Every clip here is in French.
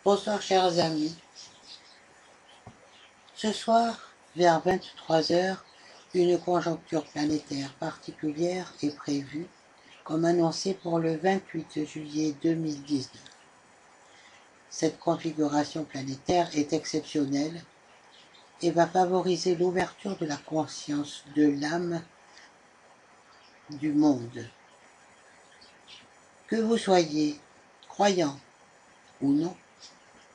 Bonsoir chers amis. Ce soir, vers 23 heures, une conjoncture planétaire particulière est prévue, comme annoncé pour le 28 juillet 2019. Cette configuration planétaire est exceptionnelle et va favoriser l'ouverture de la conscience de l'âme du monde. Que vous soyez croyant ou non,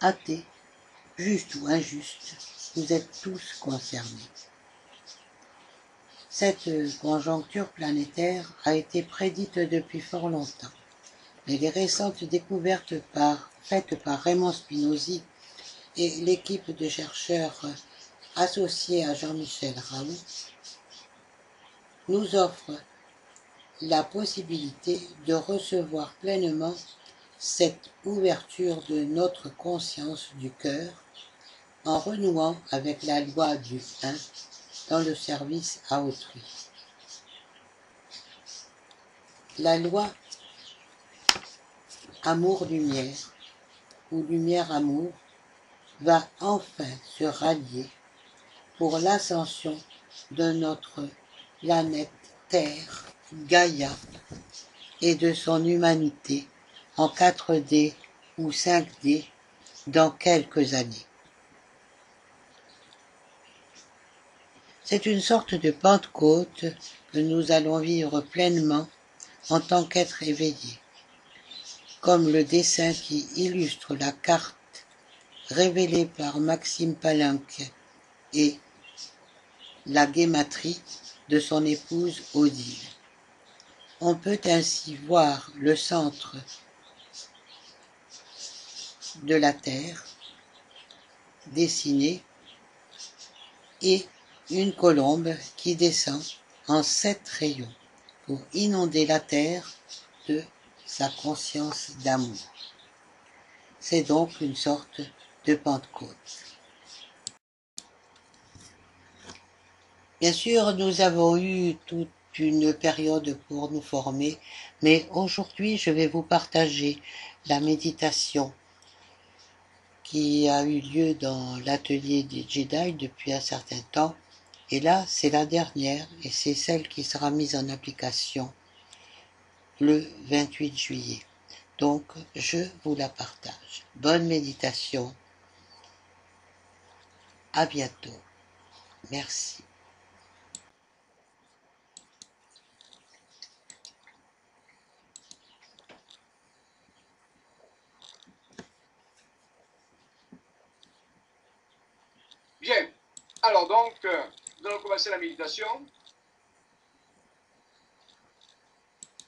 athée, juste ou injuste, vous êtes tous concernés. Cette conjoncture planétaire a été prédite depuis fort longtemps, mais les récentes découvertes faites par Raymond Spinozzi et l'équipe de chercheurs associés à Jean-Michel Raoult nous offrent la possibilité de recevoir pleinement cette ouverture de notre conscience du cœur en renouant avec la loi du 1 dans le service à autrui. La loi amour-lumière ou lumière-amour va enfin se rallier pour l'ascension de notre planète Terre, Gaïa, et de son humanité en 4D ou 5D dans quelques années. C'est une sorte de Pentecôte que nous allons vivre pleinement en tant qu'être éveillés, comme le dessin qui illustre la carte révélée par Maxime Palenque et la guématrie de son épouse Odile. On peut ainsi voir le centre de la Terre dessiné et une colombe qui descend en 7 rayons pour inonder la Terre de sa conscience d'amour. C'est donc une sorte de Pentecôte. Bien sûr, nous avons eu toute une période pour nous former, mais aujourd'hui, je vais vous partager la méditation qui a eu lieu dans l'atelier des Jedi depuis un certain temps. Et là, c'est la dernière, et c'est celle qui sera mise en application le 28 juillet. Donc, je vous la partage. Bonne méditation. À bientôt. Merci. Bien, alors donc, nous allons commencer la méditation.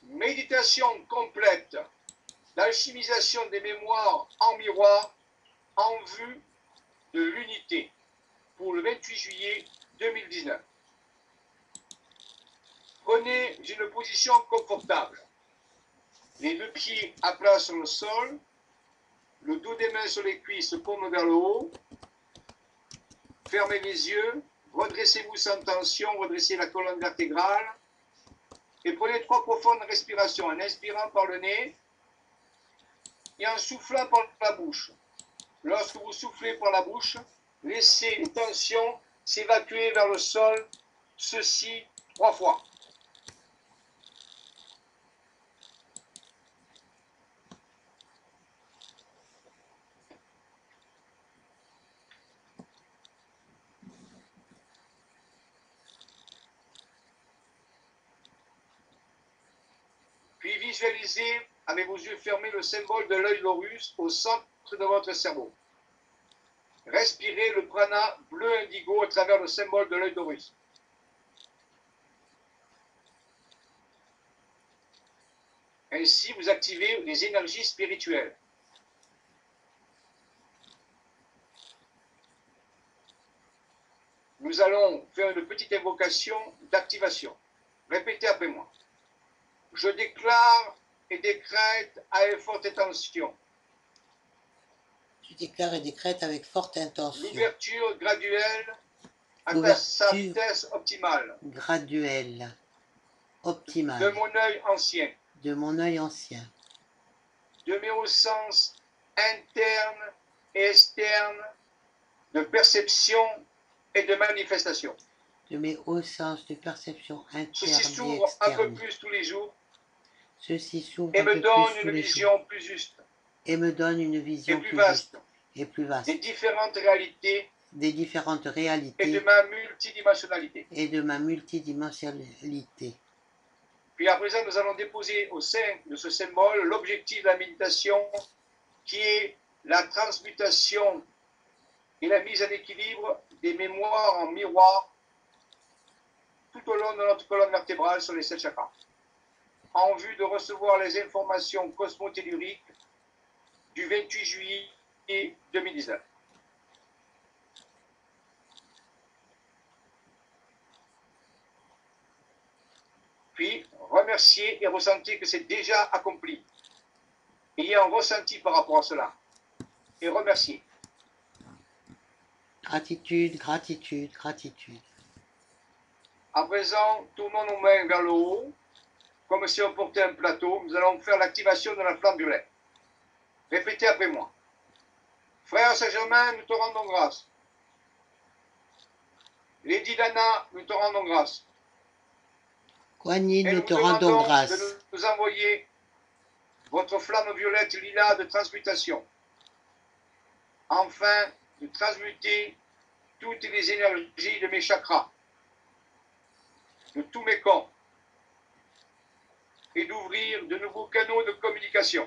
Méditation complète d'alchimisation des mémoires en miroir en vue de l'unité pour le 28 juillet 2019. Prenez une position confortable. Les deux pieds à plat sur le sol, le dos des mains sur les cuisses, paume vers le haut. Fermez les yeux, redressez-vous sans tension, redressez la colonne vertébrale et prenez 3 profondes respirations en inspirant par le nez et en soufflant par la bouche. Lorsque vous soufflez par la bouche, laissez les tensions s'évacuer vers le sol, ceci 3 fois. Puis visualisez avec vos yeux fermés le symbole de l'œil d'Horus au centre de votre cerveau. Respirez le prana bleu indigo à travers le symbole de l'œil d'Horus. Ainsi, vous activez les énergies spirituelles. Nous allons faire une petite invocation d'activation. Répétez après moi. Je déclare et décrète avec forte intention. Tu déclares et décrètes avec forte intention. L'ouverture graduelle à sa vitesse optimale. Graduelle, optimale. De mon œil ancien. De mon œil ancien. De mes sens internes et externe de perception et de manifestation. De mes hauts sens de perception Ceci interne et s'ouvre un peu externe. plus tous les jours Ceci s'ouvre et un me peu donne plus tous une les jours vision plus juste et me donne une et vision plus plus juste vaste et plus des vaste différentes réalités des différentes et de réalités ma multidimensionnalité. et de ma multidimensionnalité. Puis à présent, nous allons déposer au sein de ce symbole l'objectif de la méditation qui est la transmutation et la mise en équilibre des mémoires en miroir tout au long de notre colonne vertébrale sur les 7 chakras, en vue de recevoir les informations cosmotelluriques du 28 juillet 2019. Puis, remerciez et ressentez que c'est déjà accompli. Ayez un ressenti par rapport à cela. Et remerciez. Gratitude, gratitude, gratitude. À présent, tournons nos mains vers le haut, comme si on portait un plateau. Nous allons faire l'activation de la flamme violette. Répétez après moi. Frère Saint-Germain, nous te rendons grâce. Lady Dana, nous te rendons grâce. Kuan Yin, Et nous nous te vous rendons demandons grâce. de nous envoyer votre flamme violette lila de transmutation, afin de transmuter toutes les énergies de mes chakras, de tous mes corps, et d'ouvrir de nouveaux canaux de communication.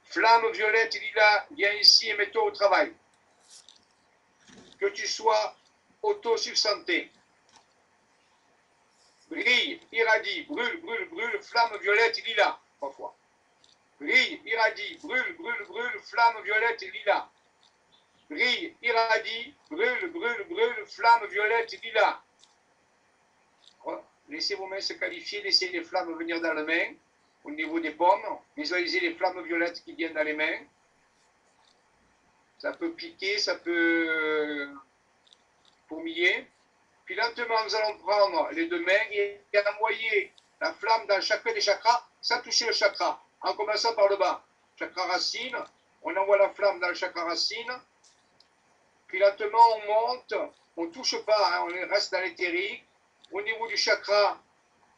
Flamme violette lila, viens ici et mets-toi au travail. Que tu sois autosubstanté. Brille, irradie, brûle, brûle, brûle, flamme violette lila. 3 fois. Brille, irradie, brûle, brûle, brûle, flamme violette lila. Brille, irradie, brûle, brûle, brûle, flamme violette lila. Laissez vos mains se qualifier, laissez les flammes venir dans les mains, au niveau des paumes. Visualisez les flammes violettes qui viennent dans les mains. Ça peut piquer, ça peut fourmiller. Puis lentement, nous allons prendre les 2 mains et envoyer la flamme dans chacun des chakras sans toucher le chakra, en commençant par le bas. Chakra racine, on envoie la flamme dans le chakra racine. Puis lentement, on monte, on ne touche pas, hein, on reste dans l'éthérique. Au niveau du chakra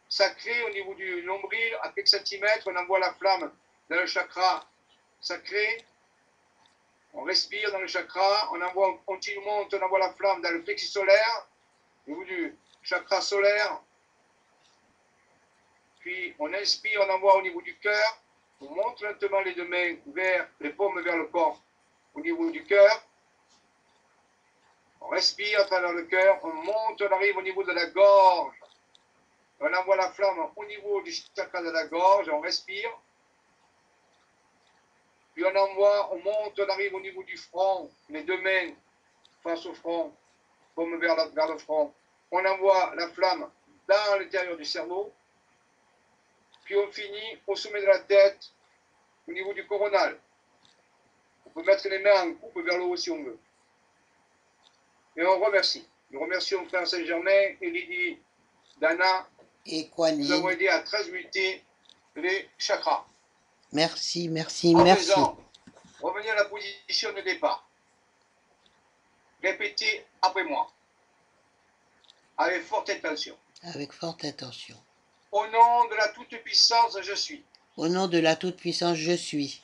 sacré, au niveau du nombril, à quelques centimètres, on envoie la flamme dans le chakra sacré. On respire dans le chakra, on envoie, on monte, on envoie la flamme dans le plexus solaire, au niveau du chakra solaire. Puis on inspire, on envoie au niveau du cœur. On monte lentement les 2 mains vers les paumes vers le corps, au niveau du cœur. On respire à travers le cœur, on monte, on arrive au niveau de la gorge. On envoie la flamme au niveau du chakra de la gorge, on respire. Puis on envoie, on monte, on arrive au niveau du front, les 2 mains face au front, paume vers le front. On envoie la flamme dans l'intérieur du cerveau. Puis on finit au sommet de la tête, au niveau du coronal. On peut mettre les mains en coupe vers le haut si on veut. Et on remercie. Nous remercions Frère Saint-Germain et Lady Dana Et Kuan nous avons Yin, aidé à transmuter les chakras. merci, merci, À merci. présent, revenez à la position de départ. Répétez après moi, avec forte intention. Avec forte attention. Au nom de la toute-puissance, je suis. Au nom de la Toute-Puissance, je suis.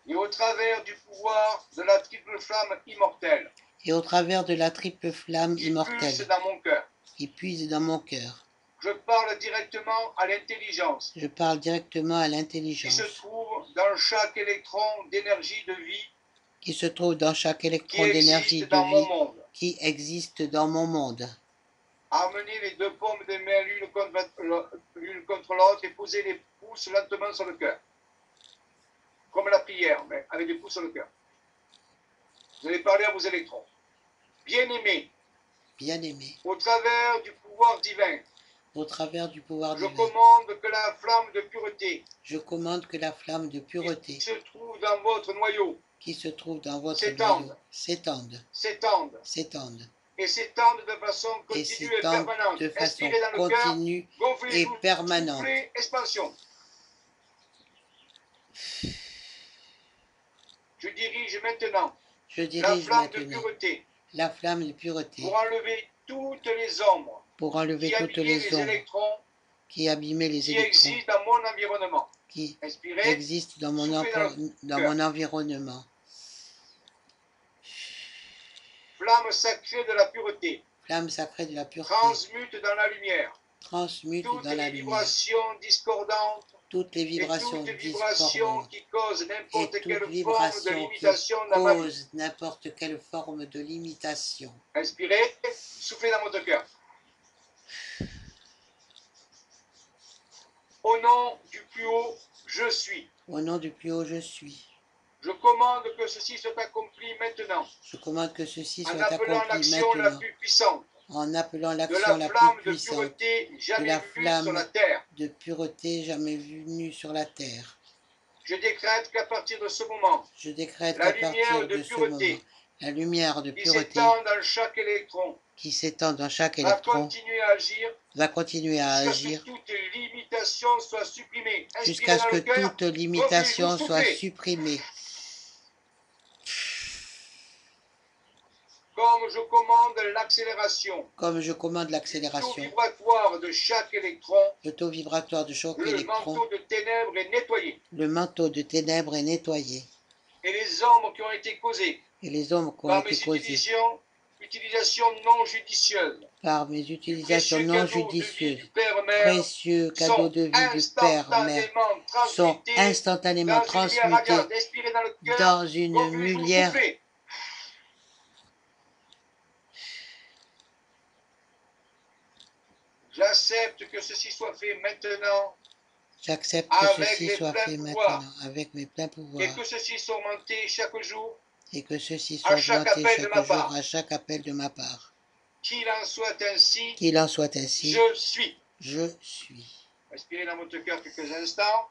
Et au travers du pouvoir de la triple flamme immortelle, Et au travers de la triple flamme qui immortelle pulse dans mon cœur, qui puise dans mon cœur, je parle directement à l'intelligence je parle directement à qui se l'intelligence trouve dans chaque électron d'énergie de vie qui se trouve dans chaque qui électron d'énergie existe de dans mon vie monde. qui existe dans mon monde. Amenez les 2 paumes des mains l'une contre l'autre et posez les pouces lentement sur le cœur. Comme la prière, mais avec des pouces sur le cœur. Vous allez parler à vos électrons. Bien-aimés, Bien-aimé, au travers du pouvoir divin, au travers du pouvoir je divin, commande que la flamme de pureté je commande que la flamme de qui pureté se trouve dans votre noyau qui se trouve dans votre s'étende, noyau s'étende, s'étende, s'étende et s'étende de façon et continue et s'étende permanente. de façon Inspirez dans le cœur, continue gonflez les et joues, permanente. soufflez, expansion. dirige maintenant Je la dirige flamme de maintenant pureté la flamme de pureté pour enlever toutes les ombres pour enlever qui toutes abîmaient les les ombres électrons qui abîmaient les qui électrons existent dans mon environnement. qui Inspirez, existent soufflez dans le cœur. mon environnement. Flamme sacrée de la pureté, Flamme sacrée de la pureté, transmute dans la lumière transmute toutes dans la les lumière vibrations discordantes toutes les et vibrations toutes vibrations discordantes qui causent et n'importe toute quelle forme de vibration qui limitation dans ma vie. cause n'importe quelle forme de limitation. Inspirez, soufflez dans votre cœur. Au nom du plus haut, je suis. Au nom du plus haut, je suis. Je commande que ceci soit accompli maintenant, Je commande que ceci en soit appelant accompli l'action la maintenant, plus puissante, en appelant de l'action la la plus flamme de puissante, pureté de jamais la vue sur la flamme terre. de pureté jamais venue sur la terre. Je décrète qu'à partir de ce moment, Je décrète la qu'à lumière partir de de ce moment, pureté la lumière de qui pureté s'étend dans chaque électron qui s'étend dans chaque va électron continuer à agir va continuer à jusqu'à ce que agir toute limitation soit supprimée. jusqu'à Inspirez ce dans que le cœur, toute reflez-vous, limitation soit soufflez. supprimée. Comme je commande l'accélération, Comme je commande du taux l'accélération, vibratoire de chaque électron, le taux vibratoire de chaque le électron, manteau de ténèbres est nettoyé. le manteau de ténèbres est nettoyé. Et les ombres qui ont été causées Et les ombres qui ont par mes été causées utilisations non judicieuses par mes du utilisations précieux non cadeau de vie du judicieuses, Père-Mère précieux cadeaux sont de vie du Père-Mère, instantanément sont transmutés instantanément dans une lumière transmutés radiante. Inspirez dans le cœur, dans une reflez-vous, lumière. soufflez. J'accepte que ceci soit fait maintenant J'accepte que avec ceci mes soit pleins fait pouvoirs maintenant avec mes pleins et pouvoirs que ceci soit augmenté chaque jour et que ceci à soit chaque augmenté appel de chaque ma jour part. à chaque appel de ma part. Qu'il en soit ainsi, Qu'il en soit ainsi, je suis. je suis. Respirez dans votre cœur quelques instants.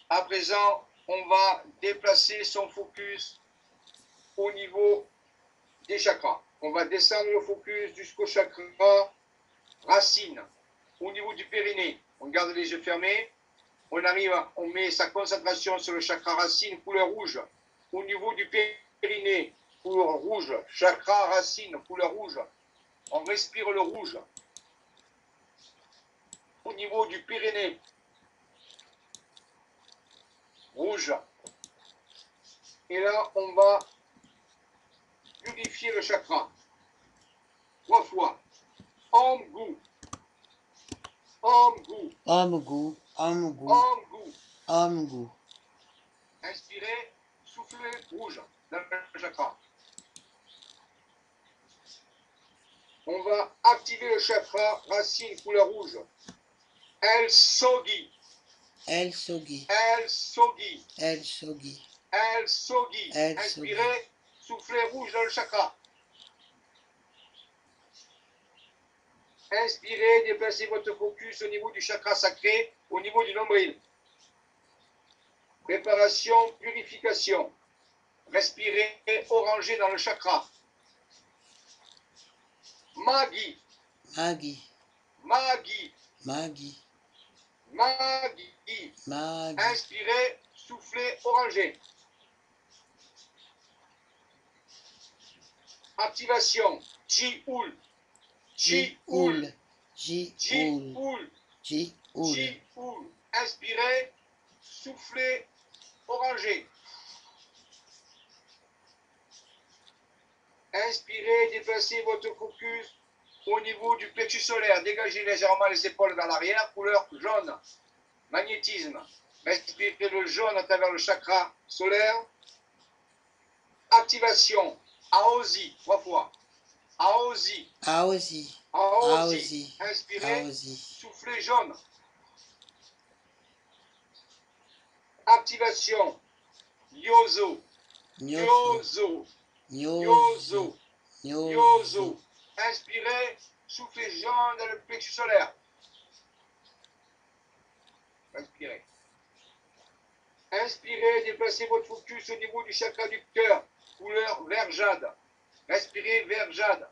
À présent, on va déplacer son focus au niveau des chakras. On va descendre le focus jusqu'au chakra racine, au niveau du périnée. On garde les yeux fermés. On met sa concentration sur le chakra racine, couleur rouge, au niveau du périnée, couleur rouge, chakra racine, couleur rouge. On respire le rouge. Au niveau du périnée, rouge. Et là, on va purifier le chakra. 3 fois. Om Gu. Om Gu. Om Gu, Om Gu, Om Gu. Om Gu. Inspirez, soufflez rouge dans le chakra. On va activer le chakra racine couleur rouge. El Sogi. El Sogi, El Sogi. El Sogi, El Sogi. El Inspirez, soufflez rouge dans le chakra. Inspirez, déplacez votre focus au niveau du chakra sacré, au niveau du nombril. Préparation, purification. Respirez, orangé dans le chakra. Magi. Magi, Magi. Magi, Magi. Magi. Inspirez, soufflez, orangé. Activation. Ji-Oul. Ji-Oul. Ji-Oul, Ji-Oul. Ji-Oul. Ji-Oul. Inspirez, soufflez, orangé. Inspirez, déplacez votre focus au niveau du plexus solaire. Dégagez légèrement les épaules vers l'arrière, couleur jaune. Magnétisme. Respirez le jaune à travers le chakra solaire. Activation. Aosi, 3 fois. Aosi. Aosi, Aosi. Aosi, Inspirez, Aosi. soufflez jaune. Activation. Yozo. Nyozo, Yozo. Nyozo, Yozo. Nyozo. Yozo. Inspirez, soufflez jaune dans le plexus solaire. Inspirez. Inspirez, déplacez votre focus au niveau du chakra du cœur, couleur vert jade. Respirez vert jade.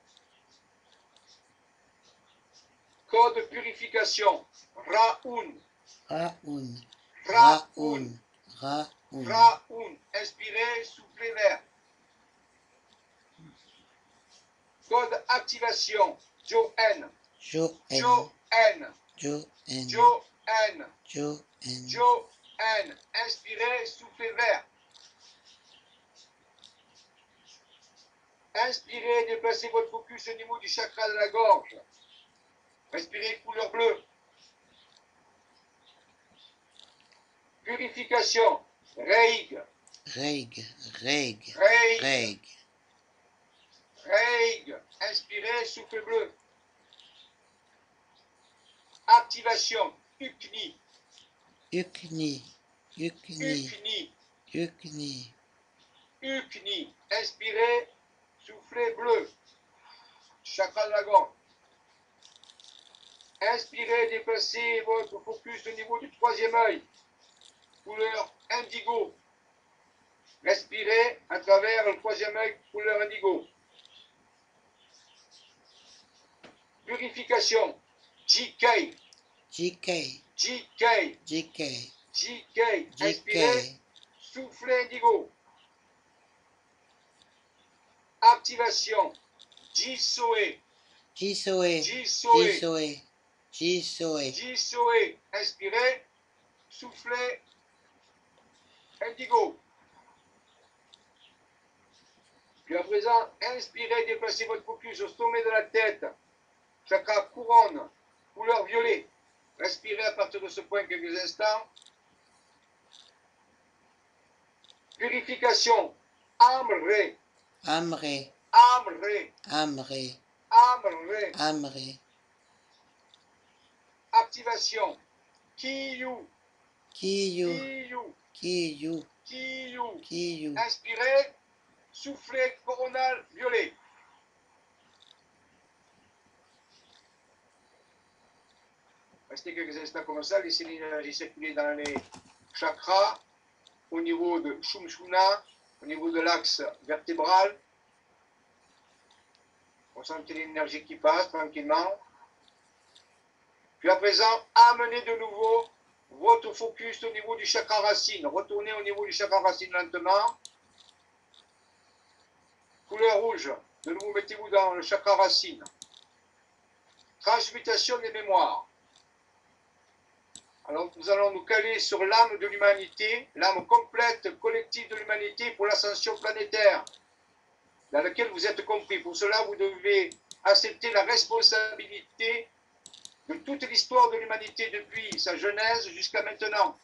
Code purification. Raoun. Raoun, Raoun, Raoun, Raoun. Inspirez, soufflez vers. Code activation. Joen. Joen, Joen. Joen, Joen. Joen, Joen. Inspirez, soufflez vers. Inspirez, déplacez votre focus au niveau du chakra de la gorge. Respirez couleur bleue. Purification. Reig. Reig, Reig, Reig. Reig, Reig. Inspirez, souffle bleu. Activation. Ukni. Ukni, Ukni, Ukni. Ukni, Ukni. Inspirez, soufflez bleu. Chakra de la gorge. Inspirez, déplacez votre focus au niveau du troisième œil. Couleur indigo. Respirez à travers le troisième œil, couleur indigo. Purification. JK. JK, JK. JK, JK. Inspirez, JK, soufflez indigo. Activation. Jisoe. Jisoe, Jisoe. Jisoe, Jisoe, Jisoe. Inspirez, soufflez indigo. Puis à présent, inspirez, déplacez votre focus au sommet de la tête. Chakra couronne, couleur violet. Respirez à partir de ce point quelques instants. Purification. Amre. Amre, Amre. Amre, Amre. Amre, Activation. Kiyu. Kiyu, Kiyu. Kiyu, Kiyu. Kiyu, Inspirez, soufflez coronal violet. Restez quelques instants comme ça, laissez l'énergie circuler dans les chakras, au niveau de Shumshuna, au niveau de l'axe vertébral. Ressentez l'énergie qui passe tranquillement. Puis à présent, amenez de nouveau votre focus au niveau du chakra racine. Retournez au niveau du chakra racine lentement. Couleur rouge. De nouveau, mettez-vous dans le chakra racine. Transmutation des mémoires. Alors, nous allons nous caler sur l'âme de l'humanité, l'âme complète, collective de l'humanité pour l'ascension planétaire, dans laquelle vous êtes compris. Pour cela, vous devez accepter la responsabilité de toute l'histoire de l'humanité depuis sa genèse jusqu'à maintenant.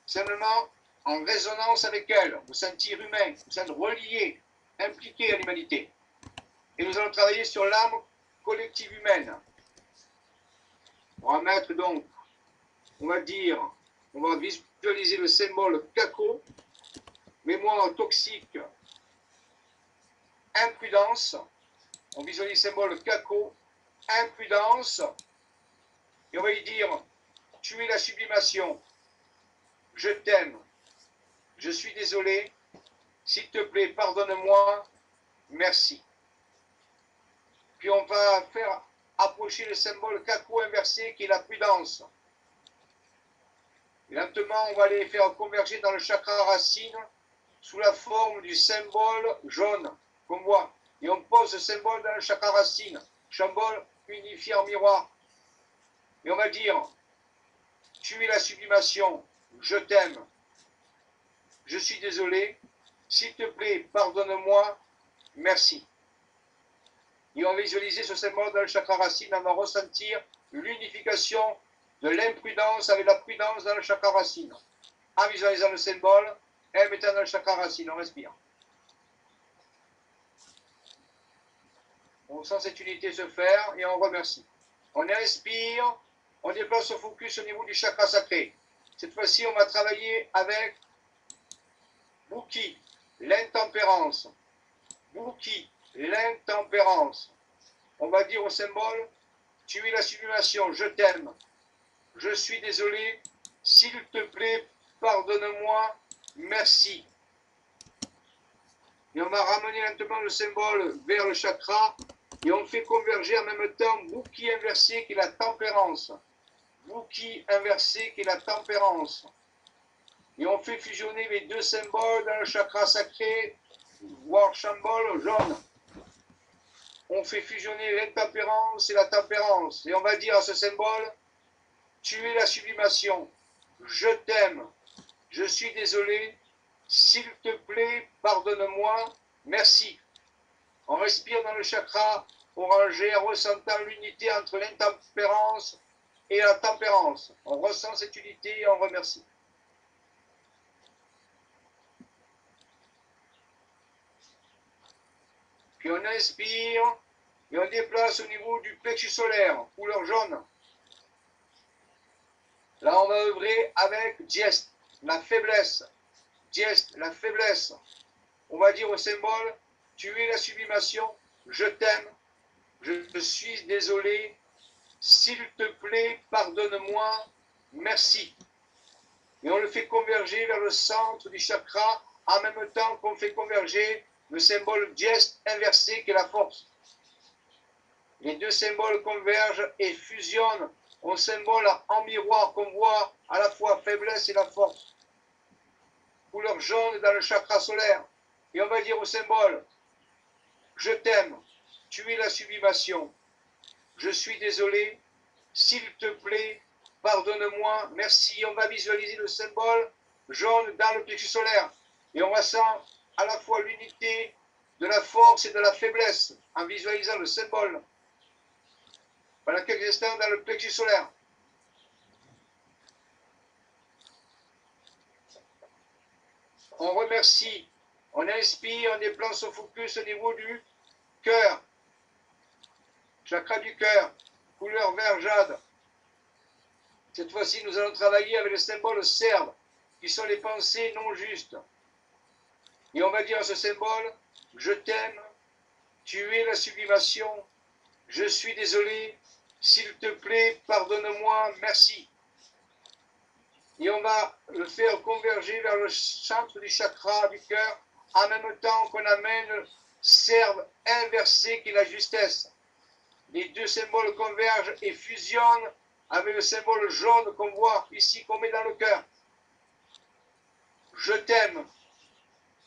Simplement, en résonance avec elle, vous sentir humain, vous sentir relié, impliqué à l'humanité. Et nous allons travailler sur l'âme collective humaine. On va mettre donc, on va dire, on va visualiser le symbole Kako, mémoire toxique, imprudence. On visualise le symbole Kako, imprudence. Et on va y dire, tu es la sublimation, je t'aime, je suis désolé, s'il te plaît, pardonne-moi, merci. Puis on va faire approcher le symbole Kako inversé qui est la prudence. Et lentement, on va les faire converger dans le chakra racine sous la forme du symbole jaune qu'on voit. Et on pose ce symbole dans le chakra racine, symbole unifié en miroir. Et on va dire, tu es la sublimation, je t'aime, je suis désolé, s'il te plaît, pardonne-moi, merci. Et on va visualiser ce symbole dans le chakra racine, on va ressentir l'unification de l'imprudence avec la prudence dans le chakra racine. En visualisant le symbole, et mettant dans le chakra racine, on respire. On sent cette unité se faire et on remercie. On inspire, on déplace le focus au niveau du chakra sacré. Cette fois-ci, on va travailler avec Buki, l'intempérance. Buki, l'intempérance. On va dire au symbole, tu es la sublimation, je t'aime, je suis désolé, s'il te plaît, pardonne-moi, merci. Et on va ramener lentement le symbole vers le chakra et on fait converger en même temps Buki inversé qui est la tempérance. Vuki inversé qui est la tempérance. Et on fait fusionner les deux symboles dans le chakra sacré, voire symbole jaune. On fait fusionner l'intempérance et la tempérance. Et on va dire à ce symbole, tu es la sublimation, je t'aime, je suis désolé, s'il te plaît, pardonne-moi, merci. On respire dans le chakra orangé en ressentant l'unité entre l'intempérance et la tempérance. On ressent cette unité et on remercie. Puis on inspire et on déplace au niveau du plexus solaire, couleur jaune. Là, on va œuvrer avec Diest, la faiblesse. Diest, la faiblesse. On va dire au symbole, tu es la sublimation, je t'aime, je suis désolé, s'il te plaît, pardonne-moi, merci. Et on le fait converger vers le centre du chakra, en même temps qu'on fait converger le symbole Diest inversé qui est la force. Les deux symboles convergent et fusionnent au symbole en miroir qu'on voit à la fois faiblesse et la force. Couleur jaune dans le chakra solaire. Et on va dire au symbole, je t'aime, tu es la sublimation, je suis désolé, s'il te plaît, pardonne-moi, merci. On va visualiser le symbole jaune dans le plexus solaire. Et on ressent à la fois l'unité de la force et de la faiblesse en visualisant le symbole. Pendant quelques instants dans le plexus solaire. On remercie, on inspire, on déplace son focus au niveau du cœur. Chakra du cœur, couleur vert jade. Cette fois-ci, nous allons travailler avec le symbole serbe, qui sont les pensées non justes. Et on va dire à ce symbole, je t'aime, tu es la sublimation, je suis désolé, s'il te plaît, pardonne-moi, merci. Et on va le faire converger vers le centre du chakra du cœur, en même temps qu'on amène le serbe inversé qui est la justesse. Les deux symboles convergent et fusionnent avec le symbole jaune qu'on voit ici, qu'on met dans le cœur. Je t'aime,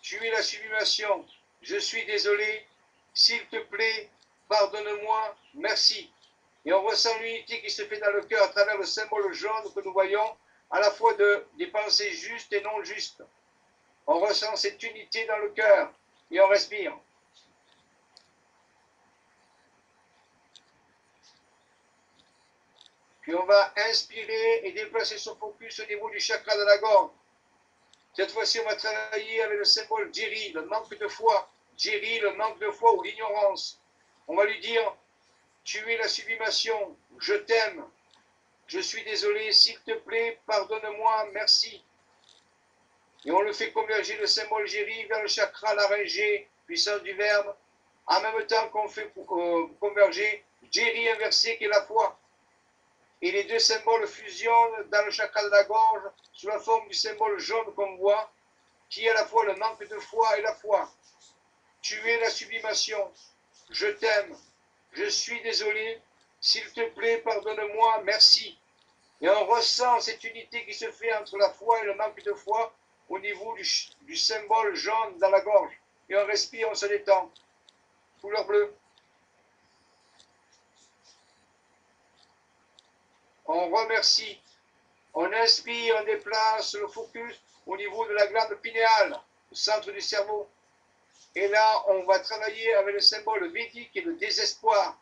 tu es la sublimation, je suis désolé, s'il te plaît, pardonne-moi, merci. Et on ressent l'unité qui se fait dans le cœur à travers le symbole jaune que nous voyons, à la fois des pensées justes et non justes. On ressent cette unité dans le cœur et on respire. Puis on va inspirer et déplacer son focus au niveau du chakra de la gorge. Cette fois-ci, on va travailler avec le symbole Jerry, le manque de foi. Jerry, le manque de foi ou l'ignorance. On va lui dire, tu es la sublimation, je t'aime, je suis désolé, s'il te plaît, pardonne-moi, merci. Et on le fait converger le symbole Jerry vers le chakra laryngé, puissance du verbe, en même temps qu'on fait converger Jerry inversé qui est la foi. Et les deux symboles fusionnent dans le chakra de la gorge sous la forme du symbole jaune qu'on voit, qui est à la fois le manque de foi et la foi. Tu es la sublimation, je t'aime, je suis désolé, s'il te plaît, pardonne-moi, merci. Et on ressent cette unité qui se fait entre la foi et le manque de foi au niveau du symbole jaune dans la gorge. Et on respire, on se détend. Couleur bleue. On remercie. On inspire, on déplace le focus au niveau de la glande pinéale, au centre du cerveau. Et là, on va travailler avec le symbole védique et le désespoir.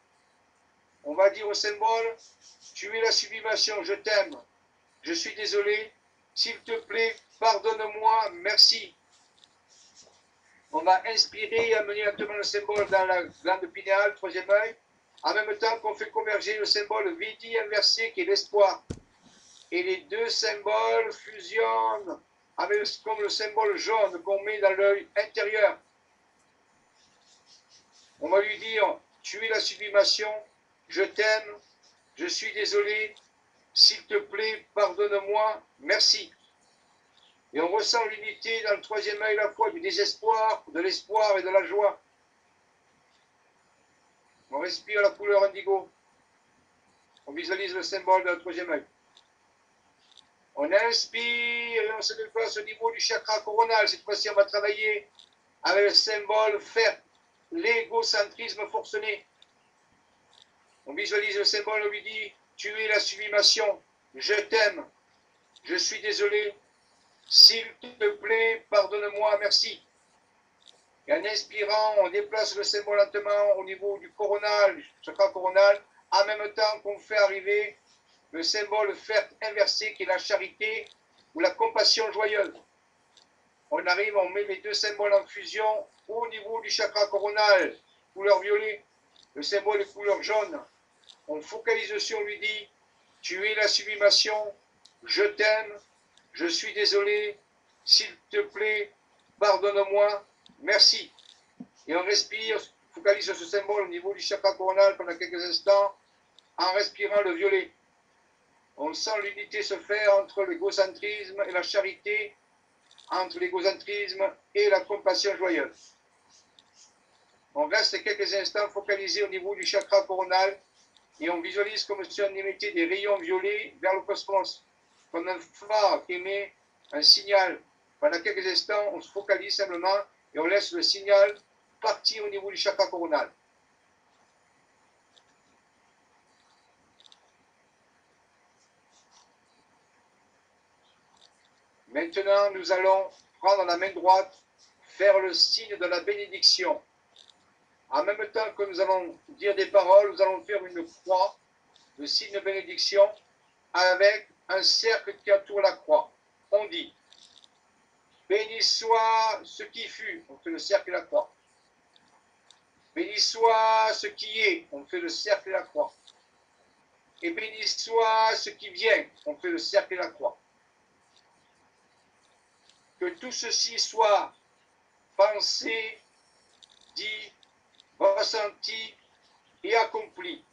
On va dire au symbole, tu es la sublimation, je t'aime, je suis désolé, s'il te plaît, pardonne-moi, merci. On va inspirer et amener directement le symbole dans la glande pinéale, troisième œil, en même temps qu'on fait converger le symbole Vidi inversé qui est l'espoir. Et les deux symboles fusionnent avec comme le symbole jaune qu'on met dans l'œil intérieur. On va lui dire, tu es la sublimation, je t'aime, je suis désolé, s'il te plaît, pardonne-moi, merci. Et on ressent l'unité dans le troisième œil à la fois du désespoir, de l'espoir et de la joie. On respire la couleur indigo. On visualise le symbole dans le troisième œil. On inspire et on se déplace au niveau du chakra coronal. Cette fois-ci, on va travailler avec le symbole fer, l'égocentrisme forcené. On visualise le symbole, on lui dit, tu es la sublimation, je t'aime, je suis désolé, s'il te plaît, pardonne-moi, merci. Et en inspirant, on déplace le symbole lentement au niveau du coronal, du chakra coronal, en même temps qu'on fait arriver le symbole fer inversé qui est la charité ou la compassion joyeuse. On arrive, on met les deux symboles en fusion au niveau du chakra coronal, couleur violet, le symbole est couleur jaune. On focalise dessus, on lui dit, tu es la sublimation, je t'aime, je suis désolé, s'il te plaît, pardonne-moi, merci. Et on respire, focalise sur ce symbole au niveau du chakra coronal pendant quelques instants, en respirant le violet. On sent l'unité se faire entre l'égocentrisme et la charité, entre l'égocentrisme et la compassion joyeuse. On reste quelques instants focalisés au niveau du chakra coronal et on visualise comme si on émettait des rayons violets vers le cosmos, comme un phare qui émet un signal. Pendant quelques instants, on se focalise simplement et on laisse le signal partir au niveau du chakra coronal. Maintenant, nous allons prendre la main droite, faire le signe de la bénédiction. En même temps que nous allons dire des paroles, nous allons faire une croix, le signe de bénédiction, avec un cercle qui entoure la croix. On dit, béni soit ce qui fut, on fait le cercle et la croix. Béni soit ce qui est, on fait le cercle et la croix. Et béni soit ce qui vient, on fait le cercle et la croix. Que tout ceci soit pensé, dit, ressenti et accompli.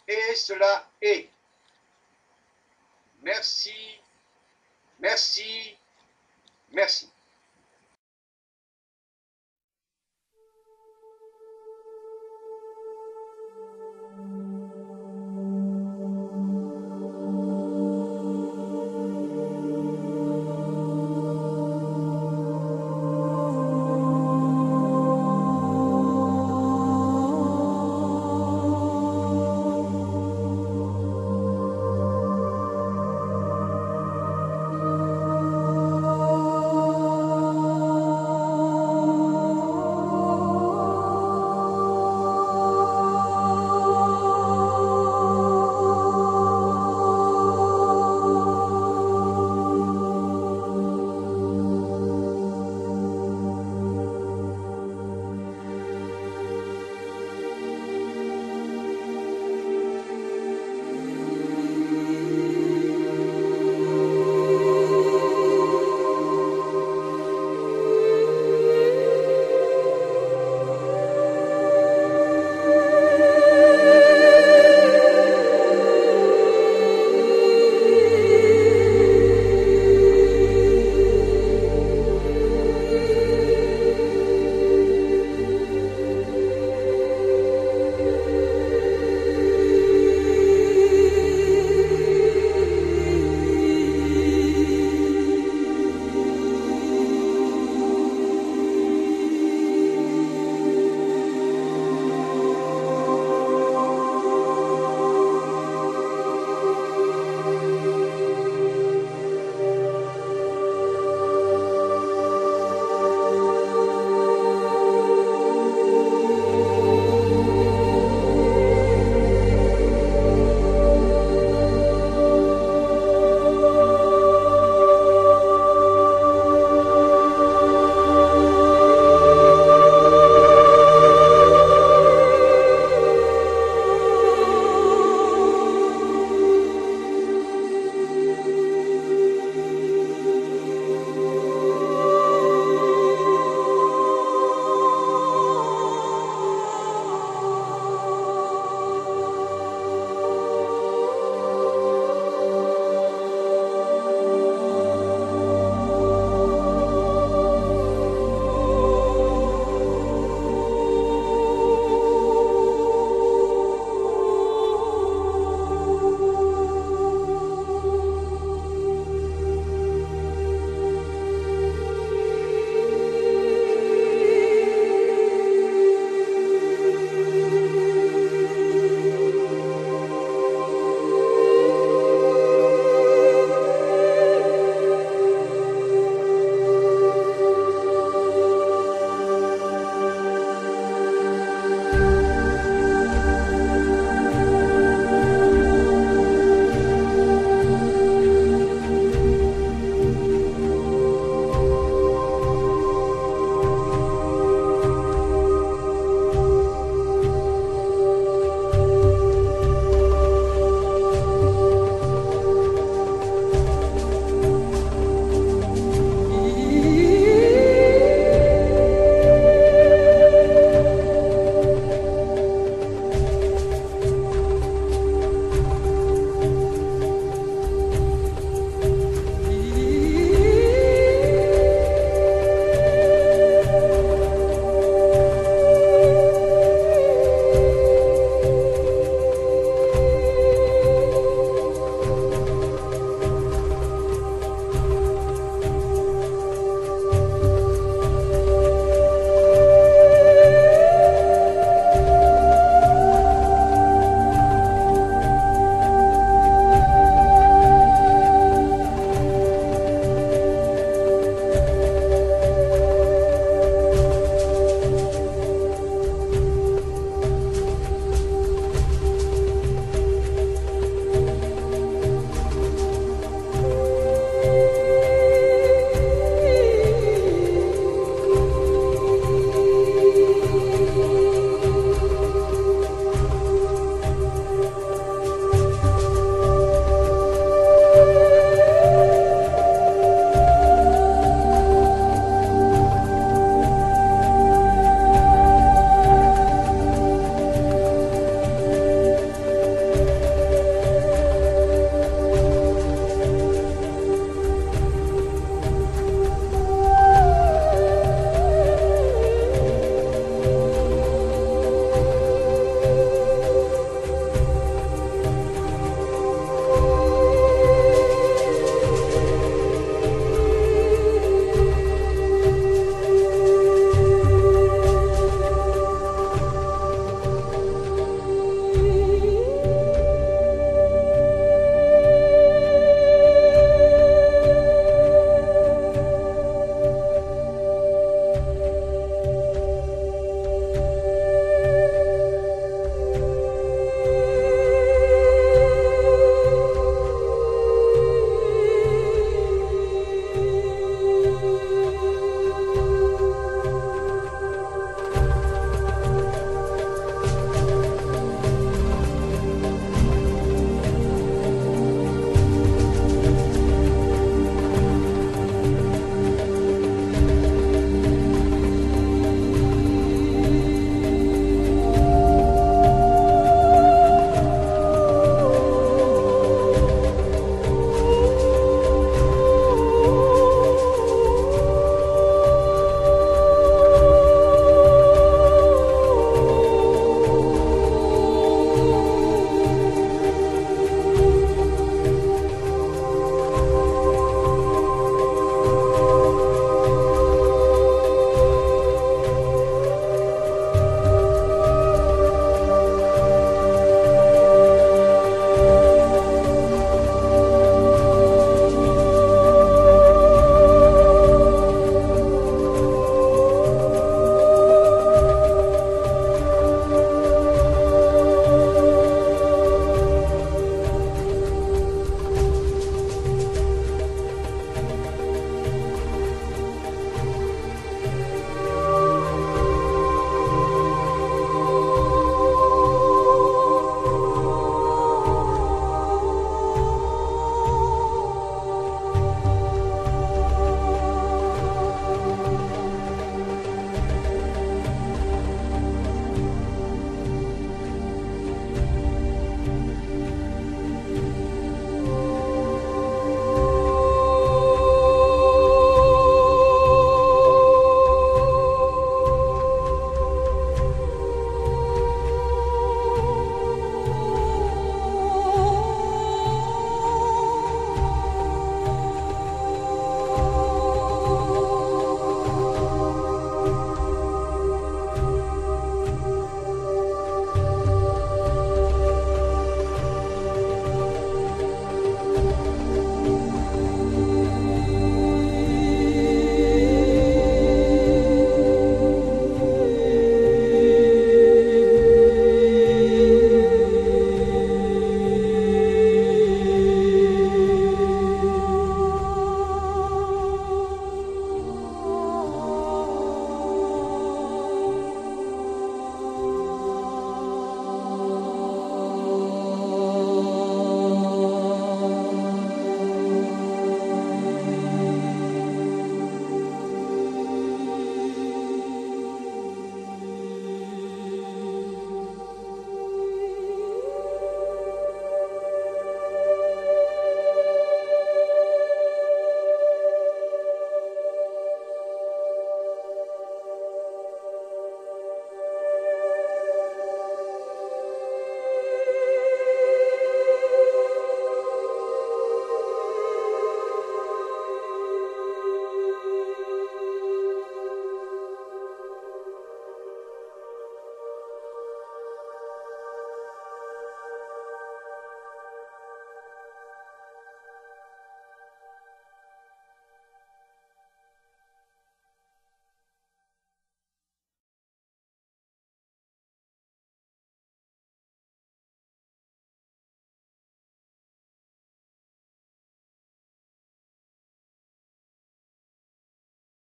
Et cela est. Merci, merci, merci.